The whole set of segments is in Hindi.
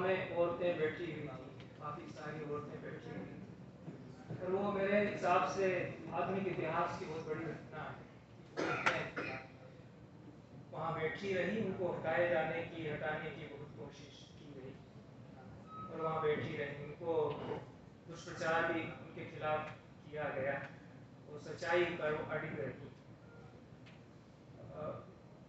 में औरतें बैठी हुई थी, काफ़ी सारी औरतें बैठी हुई थी। और वो मेरे हिसाब से आधुनिक इतिहास की बहुत बड़ी घटना है। औरतें वहाँ बैठी रही, उनको हटाने की बहुत कोशिश की गई और वहाँ बैठी रही। उनको दुष्प्रचार भी उनके खिलाफ किया गया, वो सच्चाई पर वो अड़ी रही।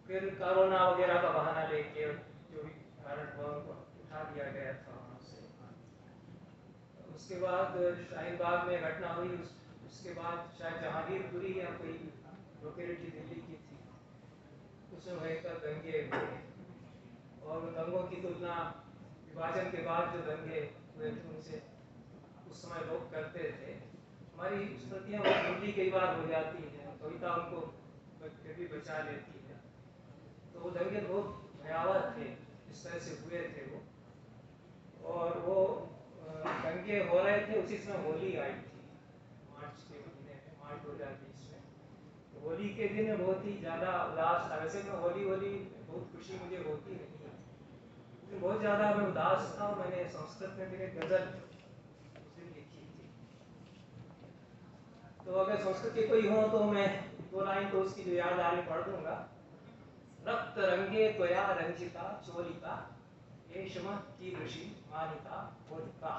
फिर कोरोना वगैरह का बहाना लेके जो भी कारण हुआ उनको उठा दिया गया था वहाँ से। उसके बाद शाहीन बाग में घटना हुई, उसके बाद शायद जहांगीरपुरी या कोई लोकेलिटी दिल्ली की थी, उसमें भयंकर दंगे हुए और उन दंगों की तुलना विभाजन के बाद जो दंगे हुए थे उनसे उस समय लोग करते थे। हमारी स्मृतियाँ बहुत धुंधली कई बार हो जाती हैं, कविता उनको फिर भी बचा लेती है। तो वो दंगे बहुत भयावह थे, इस तरह से हुए थे वो। और वो दंगे हो रहे थे, उसी समय होली आई थी, मार्च के महीने में, मार्च 2020 में। तो होली के दिन बहुत ही ज़्यादा उदास था। वैसे मैं होली बहुत खुशी मुझे होती नहीं है, लेकिन बहुत ज़्यादा मैं उदास था। मैंने संस्कृत में मेरे गज़ल उस दिन लिखी थी। तो अगर संस्कृत के कोई हो तो मैं 2 लाइन तो उसकी जो याद आ रही पढ़ दूंगा। रक्त रंगे त्वया रंजिता चोलिका एषम कीदृशी मानिता बोधिका।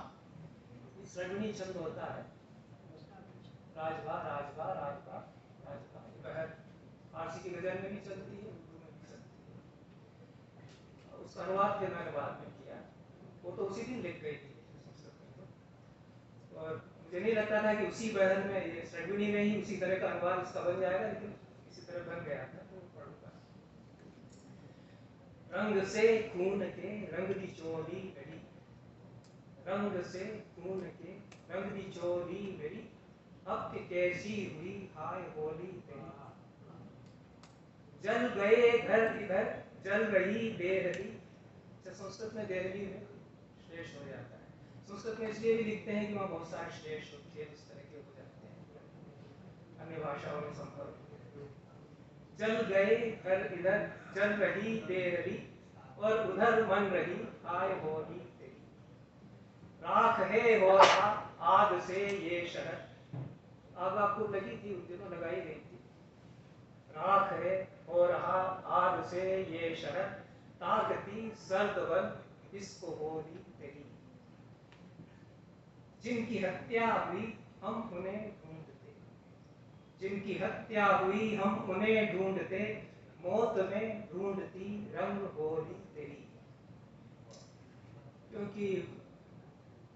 श्रवणी छंद होता है, राजभा राजभा राजभा राजभा। बहर फारसी की गजल में भी चलती है, उर्दू में भी चलती है। उसका अनुवाद फिर मैंने बाद में किया, वो तो उसी दिन लिख गई थी संस्कृत में। तो और मुझे नहीं लगता था कि उसी बहर में, ये श्रवणी में ही उसी तरह का अनुवाद इसका बन जाएगा, लेकिन इसी तरह बन गया था, तो पढ़ूंगा। रंग से खून के रंग दी चोली मेरी, रंग से खून के रंग दी चोली मेरी, अब कि कैसी हुई हाय होली तेरी। जल गए घर इधर जल रही बेरहली। संस्कृत में बेरहली में श्लेष हो जाता है। संस्कृत में इसलिए भी लिखते हैं कि वहाँ बहुत सारे श्लेष होते हैं, इस तरह के हो जाते हैं, अन्य भाषाओं में संपर्क। जल गए घर इधर जल रही बेरहली, और उधर मन रही हाय होली तेरी। राख है हो रहा आग से ये शहर। आग आपको लगी थी, उन दिनों लगाई गई थी। राख है हो रहा आग से ये शहर, ताकती सर्द बन इसको होली तेरी। जिनकी हत्या हुई हम उन्हें ढूंढते, जिनकी हत्या हुई हम उन्हें ढूंढते, मौत में ढूंढती रंग होली तेरी। क्योंकि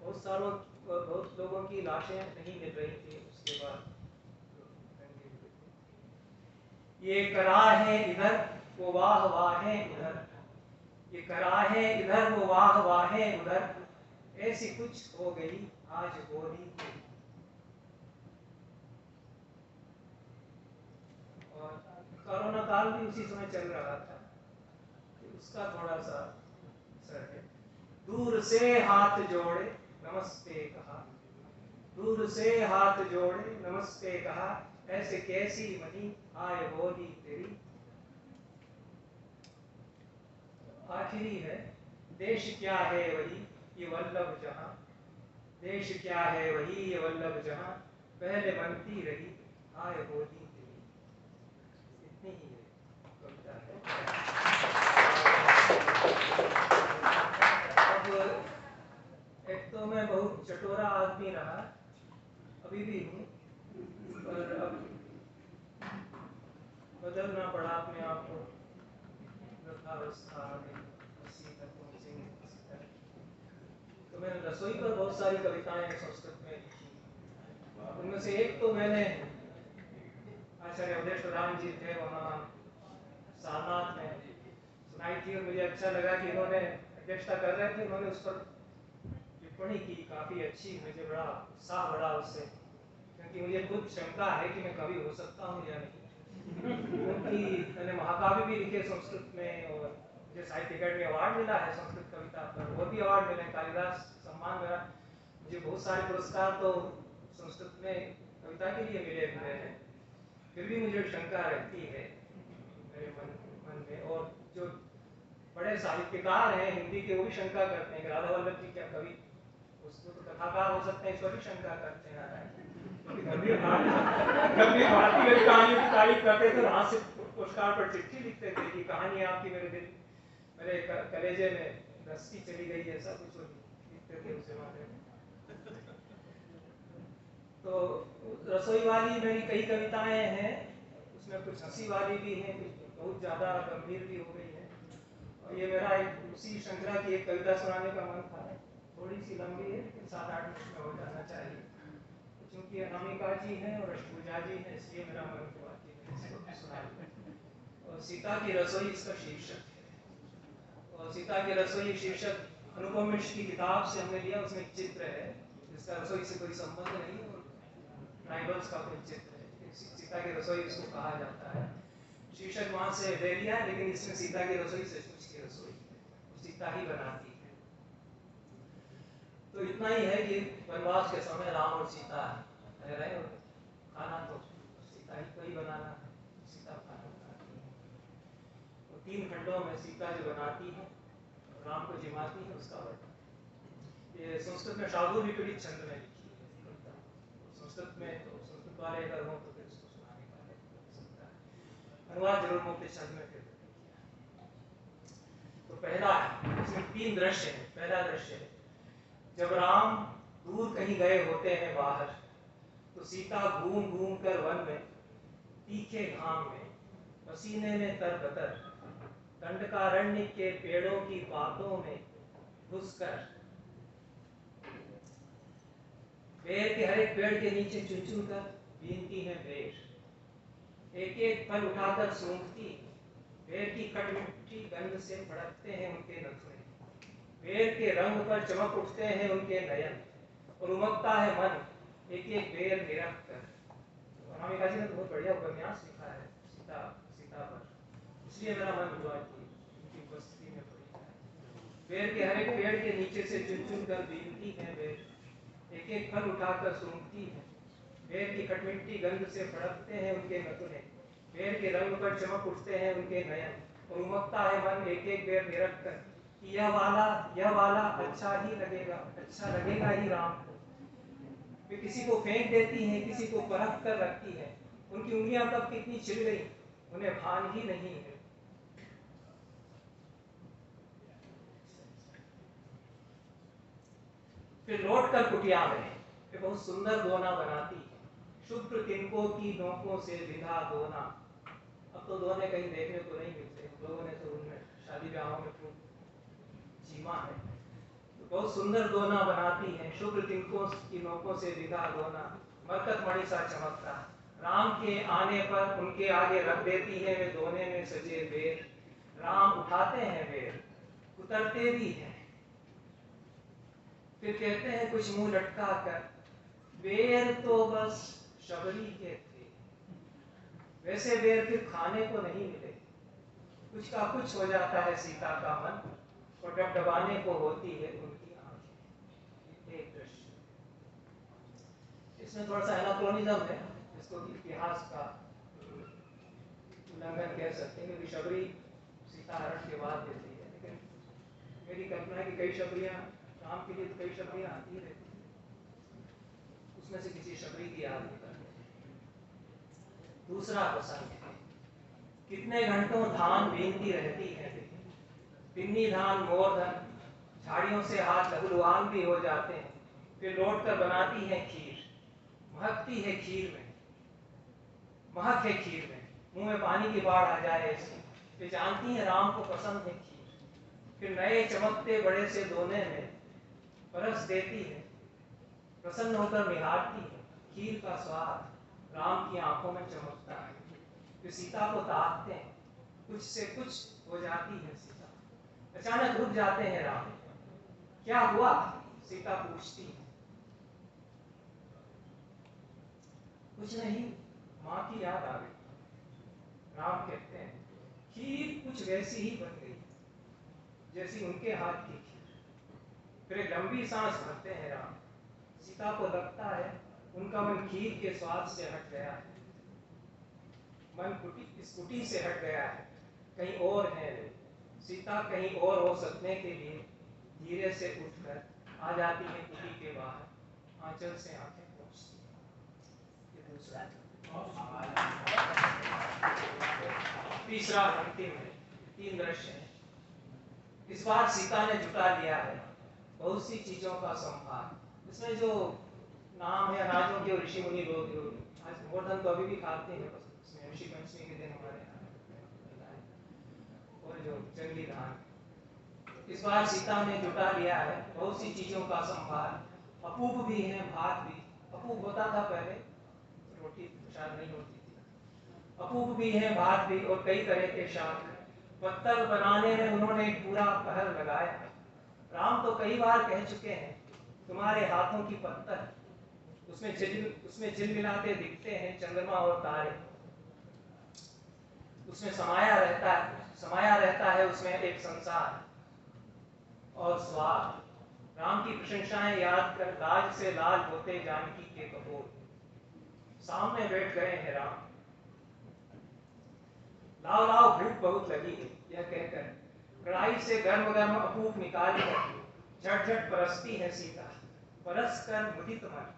बहुत लोगों की लाशें नहीं मिल रही थी उसके बाद। ये कराहे इधर वो वाह वाहे उधर, ये कराहे इधर वो वाह वाहे उधर, ऐसी कुछ हो गई आज होली तेरी। और कोरोना काल भी उसी समय चल रहा था, तो उसका थोड़ा सा असर है। दूर से हाथ जोड़े नमस्ते कहा, दूर से हाथ जोड़े नमस्ते कहा, ऐसे कैसी मनी आए होली तेरी। आखिरी है, देश क्या है वही ये वल्लभ जहां, देश क्या है वही ये वल्लभ जहां, पहले बनती रही आए होली तेरी। इतनी ही है कविता है। अब एक तो मैं बहुत चटोरा आदमी रहा, अभी भी हूँ, पर अब बदलना पड़ा अपने आप को। वृद्धावस्था में 80 तक पहुँचेंगे किसी तरह। तो मैंने रसोई पर बहुत सारी कविताएं संस्कृत में लिखी। उनमें से एक तो मैंने आचार्य अवधेश प्रधान जी थे वहाँ सारनाथ में सुनाई थी, और मुझे अच्छा लगा कि इन्होंने अध्यक्षता कर रहे थे, उन्होंने उस पर टिप्पणी की काफ़ी अच्छी। मुझे बड़ा उत्साह बढ़ा उससे, क्योंकि मुझे खुद शंका है कि मैं कवि हो सकता हूँ या नहीं। क्योंकि मैंने महाकाव्य भी लिखे संस्कृत में, और मुझे साहित्य अकादमी अवार्ड मिला है संस्कृत कविता पर, और भी अवार्ड मिले, कालिदास सम्मान मिला। मुझे बहुत सारे पुरस्कार तो संस्कृत में कविता के लिए मिले हुए हैं। फिर भी मुझे शंका रहती है मेरे मन में। और जो बड़े बड़े साहित्यकार हैं हिंदी के, वो भी शंका करते हैं कि राधा वल्लभ जी क्या कवि, उसको तो कथाकार हो सकते हैं, इस पर भी शंका करते हैं नारायण। कबीर भारती कहानियों की तारीफ करते थे, वहां से पोस्टकार्ड पर चिट्ठी लिखते थे कि कहानी आपकी मेरे कलेजे में रस्सी चली गई, ऐसा कुछ लिखते थे उस जमाने में। तो रसोई वाली मेरी कई कविताएं हैं, उसमें कुछ हंसी वाली भी हैं, कुछ बहुत ज़्यादा गंभीर भी हो गई है। और ये मेरा एक उसी श्रृंखला की एक कविता सुनाने का मन था, थोड़ी सी लंबी है लेकिन 7-8 मिनट में हो जाना चाहिए। क्योंकि अनामिका जी हैं और अष्टभुजा जी हैं, इसलिए मेरा मन हुआ कि मैं इसको सुना दूं। और सीता की रसोई इसका शीर्षक है। और सीता की रसोई शीर्षक अनुपम मिश्र की किताब से हमने लिया, उसमें एक चित्र है जिसका रसोई से कोई संबंध नहीं है, ट्राइबल्स का कोई चित्र है, सीता की रसोई इसको कहा जाता है। शीर्षक वहां से ले लिया, लेकिन इसमें सीता की रसोई सचमुच की रसोई सीता ही बनाती है। तो इतना ही है कि वनवास के समय राम और सीता रह रहे और खाना तो सीता ही को ही बनाना है, सीता खाना बनाती है। तो 3 खंडों में सीता जो बनाती है, राम को जिमाती है, उसका वर्णन ये संस्कृत में शार्दूल विपरीत छंद में लिखी है। संस्कृत में तो संस्कृत वाले अगर हो तो फिर इसको सुनाने का हो सकता है, अनुवाद जरूर मुक्त छंद में फिर किया। तो पहला है, इसमें 3 दृश्य है। पहला दृश्य है जब राम दूर कहीं गए होते हैं बाहर, तो सीता घूम घूम कर वन में तीखे घाम में पसीने में तरबतर दंडकारण्य के पेड़ों की बातों में घुसकर बेर के हर एक पेड़ के नीचे चुन चुन कर बीनती है बेर, एक एक फल उठाकर सूंघती, बेर की खटमिठी गंध से भड़कते हैं उनके नथुने, बेर के रंग पर चमक उठते हैं उनके नयन, और उमकता है मन एक एक बेर निरख कर। अनामिका जी ने तो बहुत बढ़िया उपन्यास लिखा है सीता पर, इसलिए मेरा मन हुआ कि उनकी उपस्थिति में पड़ी। बेर के हर एक पेड़ के नीचे से चुन चुन कर बीनती है बेर, एक एक फल उठाकर सूंघती है, बेर की खटमिठी गंध से भड़कते हैं उनके नथुने, बेर के रंग पर चमक उठते हैं उनके नयन, और उमकता है मन एक एक बेर निरख कर कि यह वाला अच्छा लगेगा ही राम को। वे किसी को फेंक देती हैं, किसी को परख कर रखती है, उनकी उंगलियां कब कितनी छिल गई उन्हें भान ही नहीं है। फिर लौट कर कुटिया में वे बहुत सुंदर दोना बनाती है, शुभ्र तिनकों की नोकों से विधा दोना। अब तो दोने कहीं देखने को नहीं मिलते, लोगों ने तो उनमें शादी ब्याहों में खूब जीमा है। तो बहुत सुंदर दोना बनाती है, शुभ्र तिनकों की नोकों से विधा दोना, मरकत मणि सा चमकता। राम के आने पर उनके आगे रख देती है वे दोने में सजे बेर, राम उठाते हैं बेर, उतरते भी हैं, फिर कहते हैं कुछ मुंह लटका कर, बेर तो बस शबरी के थे, वैसे बेर फिर खाने को नहीं मिले। कुछ का कुछ हो जाता है सीता का मन, और डबडबाने को होती है उनकी आंखें। एक दृश्य, इसमें थोड़ा सा एनाक्रोनिज्म है, इसको इतिहास का उल्लंघन कह सकते हैं, क्योंकि शबरी सीता हरण के बाद देती है, लेकिन मेरी कल्पना है कि कई शबरियां राम के लिए तो कई शबरियां आती रहती है, उसमें से किसी शबरी की याद निकलती है। दूसरा प्रसंग है, कितने घंटों धान बीनती रहती है, पिन्नी धान मोर धन, झाड़ियों से हाथ लहूलुहान भी हो जाते हैं, फिर लौट कर बनाती है खीर, महकती है खीर में, महक है खीर में, मुंह में पानी की बाढ़ आ जाए इसकी, वे जानती है राम को पसंद है खीर, फिर नए चमकते बड़े से दोने में परस देती है, प्रसन्न होकर निहारती है, खीर का स्वाद राम की आंखों में चमकता है। फिर सीता को ताकते हैं, कुछ से कुछ हो जाती है सीता, अचानक रुक जाते हैं राम, क्या हुआ सीता पूछती है, कुछ नहीं, माँ की याद आ गई। राम कहते हैं खीर कुछ वैसी ही बन गई जैसी उनके हाथ की खीर। फिर एक लंबी सांस भरते हैं राम, सीता को लगता है उनका मन खीर के स्वाद से हट गया है, मन इस कुटी से हट गया है, कहीं और है वे, सीता कहीं और हो सकने के लिए धीरे से उठकर आ जाती है कुटी के बाहर, आंचल से आंखें पोंछती है। ये दूसरा। तीसरा अंतिम है, 3 दृश्य है। इस बार सीता ने जुटा लिया है बहुत सी चीजों का संभार। इसमें जो नाम है अनाजों के ऋषि मुनि लोग, आज गोवर्धन तो अभी भी खाते हैं, उसमें ऋषि पंचमी के दिन हमारे यहाँ, और जो जंगली धान, इस बार सीता ने जुटा लिया है बहुत सी चीजों का संभार। अपूप भी है भात भी, अपूप होता था पहले, रोटी शायद नहीं होती थी, अपूप भी है भात भी और कई तरह के शाक। पत्तल बनाने में उन्होंने पूरा पहर लगाया। राम तो कई बार कह चुके हैं तुम्हारे हाथों की पत्तल, उसमें झिलमिलाते दिखते हैं चंद्रमा और तारे, उसमें समाया रहता है उसमें एक संसार और स्वाद। राम की प्रशंसाएं याद कर लाज से लाल होते जानकी के कपूर। सामने बैठ गए हैं राम, लाओ लाओ भूख बहुत लगी है, यह कहकर कढ़ाई से गर्म गर्म अपूप निकाल कर झट झट परसती है सीता। परस कर मुदित मन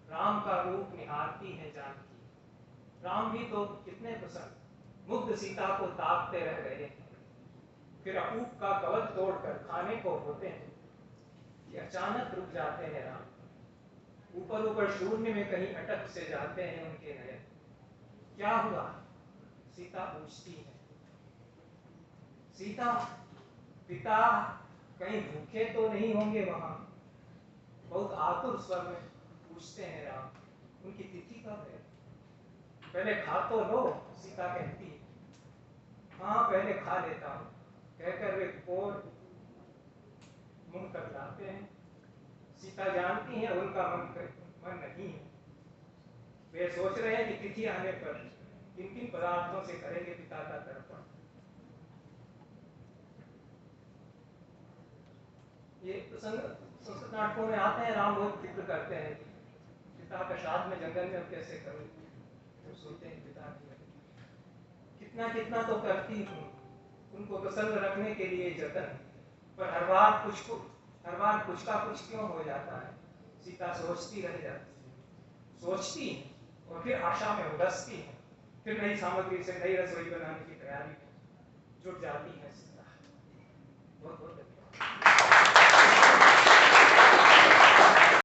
राम का रूप निहारती है जानकी। राम भी तो कितने प्रसन्न मुग्ध सीता को ताकते रह गए। फिर अपूप का कवच तोड़कर खाने को होते हैं कि अचानक रुक जाते हैं राम। ऊपर ऊपर शून्य में कहीं अटक से जाते हैं उनके नयन। क्या हुआ? सीता पूछती है। सीता, पिता कहीं भूखे तो नहीं होंगे वहां? बहुत आतुर स्वर में पूछते हैं राम। उनकी तिथि कब है? पहले खा तो लो, सीता कहती है। हाँ पहले खा लेता हूं, कहकर वे कोर मुंह तक लाते हैं। सीता जानती है उनका मन नहीं है। वे सोच रहे हैं कि तिथि आने पर किन किन पदार्थों से करेंगे पिता का तर्पण। ये प्रसंग संस्कृत नाटकों में आते हैं, राम बहुत जिक्र करते हैं पिता का श्राद्ध में जंगल में कैसे करूं, तो सोचते हैं पिता की कितना कितना तो करती हूँ उनको प्रसन्न रखने के लिए जतन, पर हर बार कुछ का कुछ क्यों हो जाता है। सीता सोचती रह जाती है, सोचती और फिर आशा में उलझती है, फिर नई सामग्री से नई रसोई बनाने की तैयारी में जुट जाती है सीता। बहुत बहुत